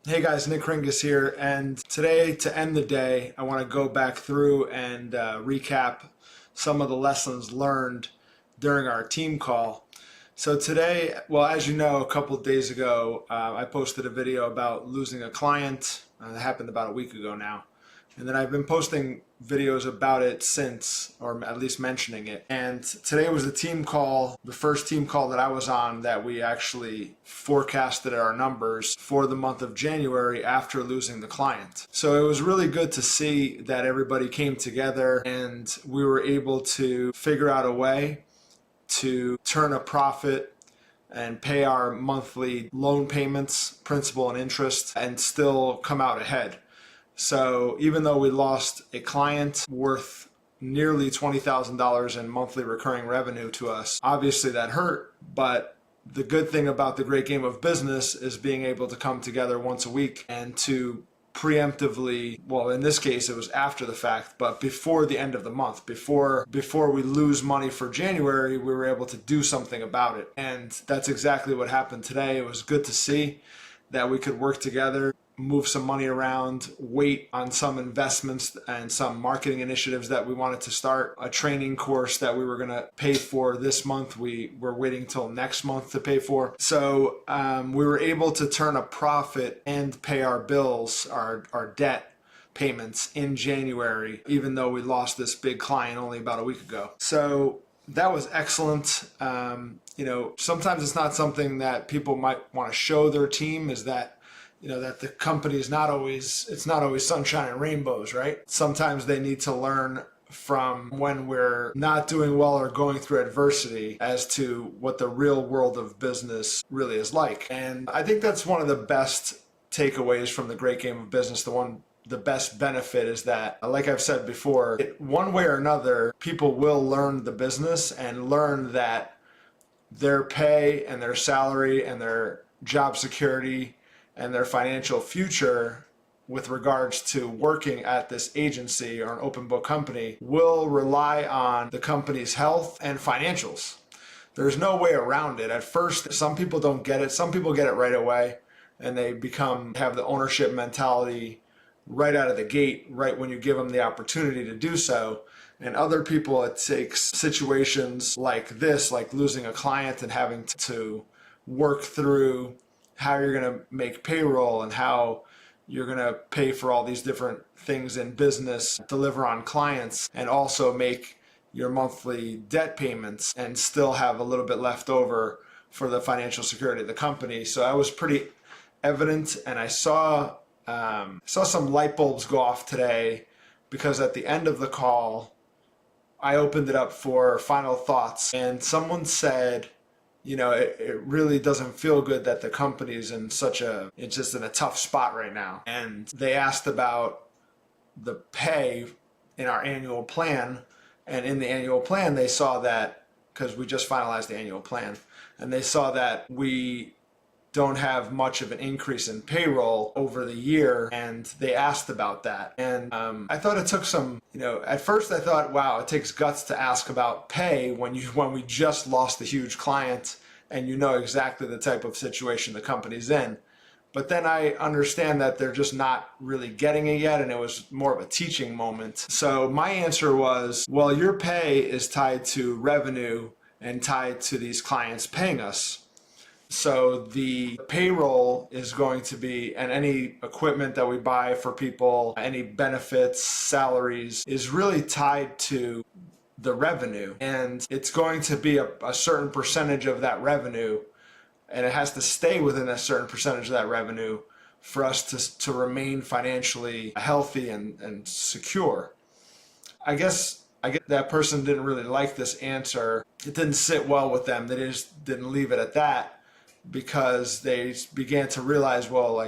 Hey guys, Nick Kringas here, and today to end the day, I want to go back through and recap some of the lessons learned during our team call. So today, well, as you know, a couple of days ago, I posted a video about losing a client. That happened about a week ago now. And then I've been posting videos about it since, or at least mentioning it. And today was the team call, the first team call that I was on that we actually forecasted our numbers for the month of January after losing the client. So it was really good to see that everybody came together and we were able to figure out a way to turn a profit and pay our monthly loan payments, principal and interest, and still come out ahead. So even though we lost a client worth nearly $20,000 in monthly recurring revenue to us, obviously that hurt, but the good thing about the great game of business is being able to come together once a week and to preemptively, well, in this case it was after the fact, but before the end of the month, before we lose money for January, we were able to do something about it. And that's exactly what happened today. It was good to see that we could work together, move some money around, wait on some investments and some marketing initiatives that we wanted to start. A training course that we were going to pay for this month, we were waiting till next month to pay for. So we were able to turn a profit and pay our bills, our debt payments in January, even though we lost this big client only about a week ago. So that was excellent. Sometimes it's not something that people might want to show their team, is that that the company is not always sunshine and rainbows, right? Sometimes they need to learn from when we're not doing well or going through adversity as to what the real world of business really is like. And I think that's one of the best takeaways from the great game of business. The best benefit is that, like I've said before, one way or another, people will learn the business and learn that their pay and their salary and their job security and their financial future with regards to working at this agency or an open book company will rely on the company's health and financials. There's no way around it. At first, some people don't get it. Some people get it right away and they have the ownership mentality right out of the gate, right when you give them the opportunity to do so. And other people, it takes situations like this, like losing a client and having to work through how you're going to make payroll and how you're going to pay for all these different things in business, deliver on clients, and also make your monthly debt payments and still have a little bit left over for the financial security of the company. So I was pretty evident, and I saw some light bulbs go off today, because at the end of the call, I opened it up for final thoughts, and someone said, it really doesn't feel good that the company's it's just in a tough spot right now. And they asked about the pay in our annual plan. And in the annual plan, they saw that, because we just finalized the annual plan, and they saw that we don't have much of an increase in payroll over the year, and they asked about that. And I thought it took some, at first I thought, wow, it takes guts to ask about pay when we just lost a huge client and you know exactly the type of situation the company's in. But then I understand that they're just not really getting it yet, and it was more of a teaching moment. So my answer was, well, your pay is tied to revenue and tied to these clients paying us. So the payroll is going to be, and any equipment that we buy for people, any benefits, salaries, is really tied to the revenue. And it's going to be a certain percentage of that revenue, and it has to stay within a certain percentage of that revenue for us to remain financially healthy and secure. I guess that person didn't really like this answer. It didn't sit well with them. They just didn't leave it at that, because they began to realize, well,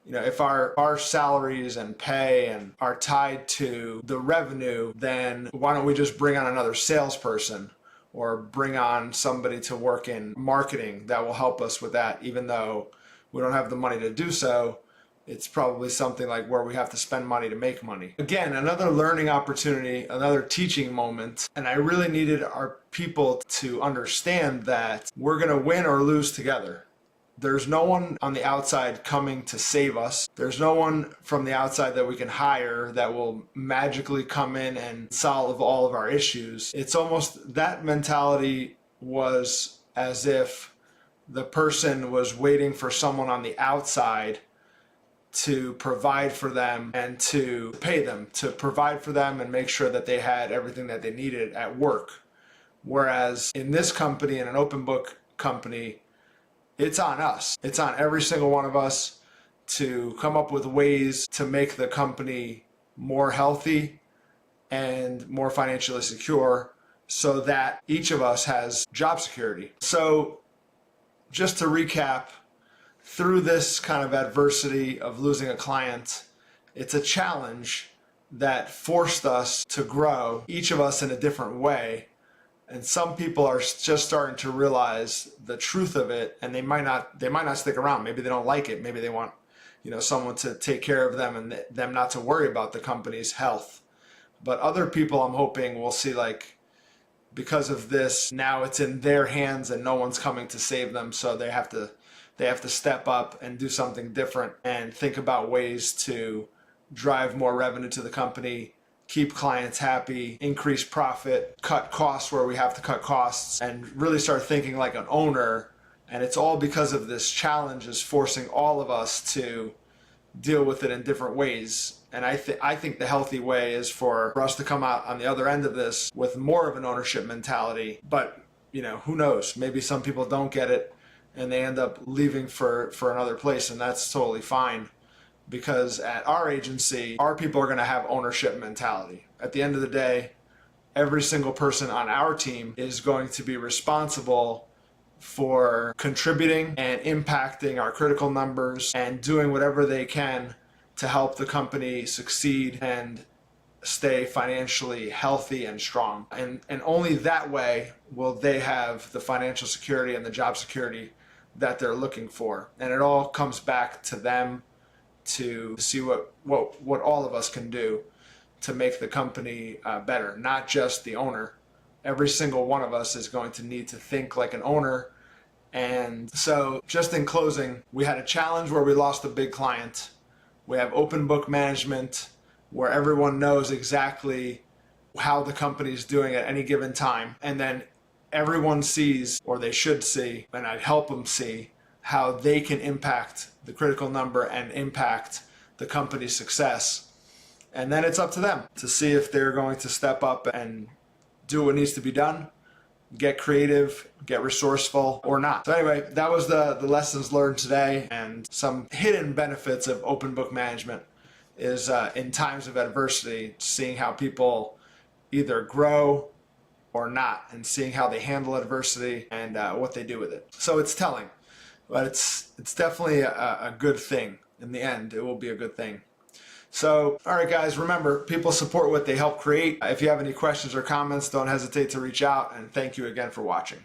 if our salaries and pay and are tied to the revenue, then why don't we just bring on another salesperson or bring on somebody to work in marketing that will help us with that, even though we don't have the money to do so. It's probably something like where we have to spend money to make money. Again, another learning opportunity, another teaching moment. And I really needed our people to understand that we're going to win or lose together. There's no one on the outside coming to save us. There's no one from the outside that we can hire that will magically come in and solve all of our issues. It's almost, that mentality was as if the person was waiting for someone on the outside to provide for them and to pay them, to provide for them and make sure that they had everything that they needed at work. Whereas in this company, in an open book company, it's on us. It's on every single one of us to come up with ways to make the company more healthy and more financially secure so that each of us has job security. So just to recap, through this kind of adversity of losing a client, it's a challenge that forced us to grow, each of us in a different way. And some people are just starting to realize the truth of it, and they might not stick around. Maybe they don't like it. Maybe they want, someone to take care of them and them not to worry about the company's health. But other people, I'm hoping, will see, like, because of this, now it's in their hands and no one's coming to save them, so they have to step up and do something different and think about ways to drive more revenue to the company, keep clients happy, increase profit, cut costs where we have to cut costs, and really start thinking like an owner. And it's all because of this challenge is forcing all of us to deal with it in different ways. And I think the healthy way is for us to come out on the other end of this with more of an ownership mentality. But, who knows? Maybe some people don't get it and they end up leaving for another place, and that's totally fine. Because at our agency, our people are going to have ownership mentality. At the end of the day, every single person on our team is going to be responsible for contributing and impacting our critical numbers and doing whatever they can to help the company succeed and stay financially healthy and strong. And only that way will they have the financial security and the job security that they're looking for. And it all comes back to them to see what all of us can do to make the company better, not just the owner. Every single one of us is going to need to think like an owner. And so just in closing, we had a challenge where we lost a big client. We have open book management where everyone knows exactly how the company is doing at any given time. And then everyone sees, or they should see, and I'd help them see, how they can impact the critical number and impact the company's success. And then it's up to them to see if they're going to step up and do what needs to be done, get creative, get resourceful, or not. So anyway, that was the lessons learned today, and some hidden benefits of open book management is in times of adversity, seeing how people either grow or not, and seeing how they handle adversity and what they do with it. So it's telling. But it's definitely a good thing. In the end, it will be a good thing. So, all right, guys, remember, people support what they help create. If you have any questions or comments, don't hesitate to reach out, and thank you again for watching.